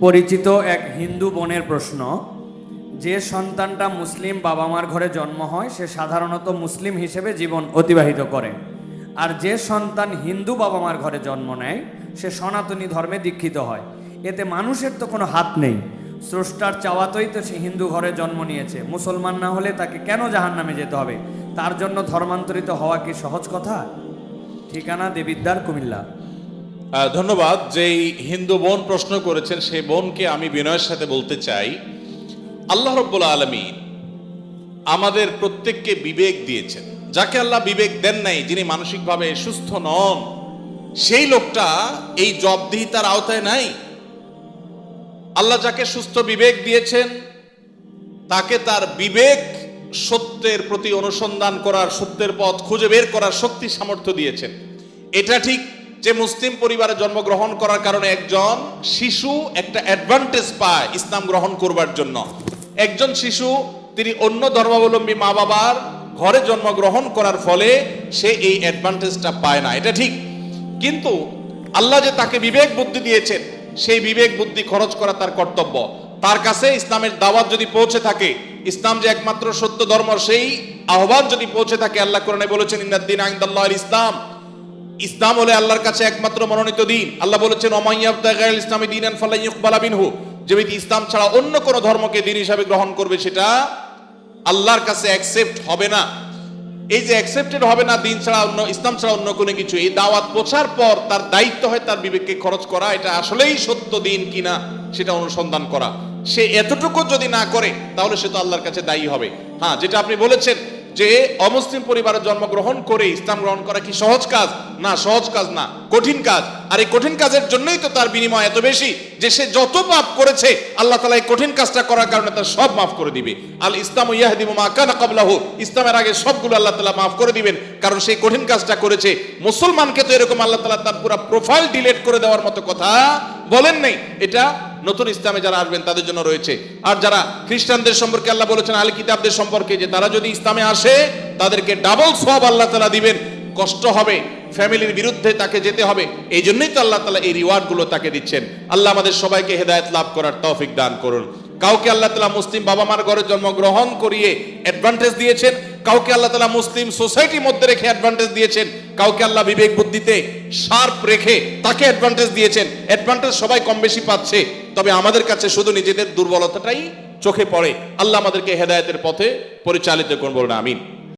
পরিচিত এক হিন্দু বোনের প্রশ্ন, যে সন্তানটা মুসলিম বাবা মার ঘরে জন্ম হয় সে সাধারণত মুসলিম হিসেবে জীবন অতিবাহিত করে, আর যে সন্তান হিন্দু বাবা মার ঘরে জন্ম নেয় সে সনাতনী ধর্মে দীক্ষিত হয়। এতে মানুষের তো কোনো হাত নেই, স্রষ্টার চাওয়াতেই তো সে হিন্দু ঘরে জন্ম নিয়েছে। মুসলমান না হলে তাকে কেন জাহান্নামে যেতে হবে? তার জন্য ধর্মান্তরিত হওয়া কি সহজ কথা? ঠিকানা দেবিদ্বার, কুমিল্লা। ধন্যবাদ। যেই হিন্দু বোন প্রশ্ন করেছেন সেই বোনকে আমি বিনয়ের সাথে বলতে চাই, আল্লাহ রাব্বুল আলামিন আমাদের প্রত্যেককে বিবেক দিয়েছেন। যাকে আল্লাহ বিবেক দেন নাই, যিনি মানসিকভাবে সুস্থ নন, সেই লোকটা এই জবাবদিহিতার আওতায় নাই। আল্লাহ যাকে সুস্থ বিবেক দিয়েছেন তাকে তার বিবেক সত্যের প্রতি অনুসন্ধান করার, সত্যের পথ খুঁজে বের করার শক্তি সামর্থ্য দিয়েছেন। এটা ঠিক যে মুসলিম পরিবারে জন্মগ্রহণ করার কারণে একজন শিশু একটা অ্যাডভান্টেজ পায় ইসলাম গ্রহণ করবার জন্য। একজন শিশু তিনি অন্য ধর্মাবলম্বী মা বাবার ঘরে জন্মগ্রহণ করার ফলে সে এই অ্যাডভান্টেজটা পায় না, এটা ঠিক। কিন্তু আল্লাহ যে তাকে বিবেক বুদ্ধি দিয়েছেন, সেই বিবেক বুদ্ধি খরচ করা তার কর্তব্য। তার কাছে ইসলামের দাওয়াত যদি পৌঁছে থাকে, ইসলাম যে একমাত্র সত্য ধর্ম, সেই আহ্বান যদি পৌঁছে থাকে, আল্লাহ কোরআনে বলেছেন ইন্নাদ-দীন ইনদাল্লাহিল ইসলাম, ইসলাম হলো আল্লাহর কাছে একমাত্র মনোনীত দিন। আল্লাহ বলেছেন ওয়া মান ইয়াবতাগি গায়রাল ইসলামি দীনান ফালান ইউকবালা মিনহু, যে ব্যক্তি ইসলাম ছাড়া অন্য কোন ধর্মকে দিন হিসাবে গ্রহণ করবে সেটা আল্লাহর কাছে অ্যাকসেপ্ট হবে না। এই যে অ্যাকসেপ্টেড হবে না দিন ছাড়া অন্য, ইসলাম ছাড়া অন্য কোনো কিছু, এই দাওয়াত পৌঁছার পর তার দায়িত্ব হয় তার বিবেককে খরচ করা, এটা আসলেই সত্য দিন কিনা সেটা অনুসন্ধান করা। সে এতটুকু যদি না করে তাহলে সে তো আল্লাহর কাছে দায়ী হবে। হ্যাঁ, যেটা আপনি বলেছেন যে অমুসলিম পরিবারে জন্মগ্রহণ করে ইসলাম গ্রহণ করা কি সহজ কাজ? না, সহজ কাজ না, কঠিন কাজ। আর এই কঠিন কাজের জন্যই তো তার বিনিময় এত বেশি যে সে যত পাপ করেছে আল্লাহ তাআলা এই কঠিন কাজটা করার কারণে তার সব মাফ করে দিবে। আল ইসলামু ইয়াহদিমু মা কানা ক্বাবলাহু, ইসলামের আগে সবগুলো আল্লাহ তাআলা মাফ করে দিবেন, কারণ সেই কঠিন কাজটা করেছে। মুসলমানকে তো এরকম আল্লাহ তাআলা তার পুরো প্রোফাইল ডিলিট করে দেওয়ার মতো কথা বলেন নাই। এটা নতুন ইসলামে যারা আসবেন তাদের জন্য রয়েছে। আর যারা খ্রিস্টানদের সম্পর্কে আল্লাহ বলেছেন, আহলে কিতাবদের সম্পর্কে, যে তারা যদি ইসলামে আসে তাদেরকে ডাবল সওয়াব আল্লাহ তাআলা দিবেন। কষ্ট হবে, ফ্যামিলির বিরুদ্ধে তাকে যেতে হবে, এই জন্যই তো আল্লাহ তাআলা এই রিওয়ার্ড গুলো তাকে দিচ্ছেন। আল্লাহ আমাদের সবাইকে হেদায়েত লাভ করার তৌফিক দান করুন। কাউকে আল্লাহ তাআলা মুসলিম বাবা মার ঘরে জন্মগ্রহণ করিয়ে অ্যাডভান্টেজ দিয়েছেন, কাউকে আল্লাহ তাআলা মুসলিম সোসাইটির মধ্যে রেখে অ্যাডভান্টেজ দিয়েছেন, কাউকে আল্লাহ বিবেক বুদ্ধিতে শার্প রেখে তাকে অ্যাডভান্টেজ দিয়েছেন। অ্যাডভান্টেজ সবাই কম বেশি পাচ্ছে, তবে আমাদের কাছে শুধু নিজেদের দুর্বলতাটাই চোখে পড়ে। আল্লাহ আমাদেরকে হেদায়েতের পথে পরিচালিত করুন, বলুন আমিন।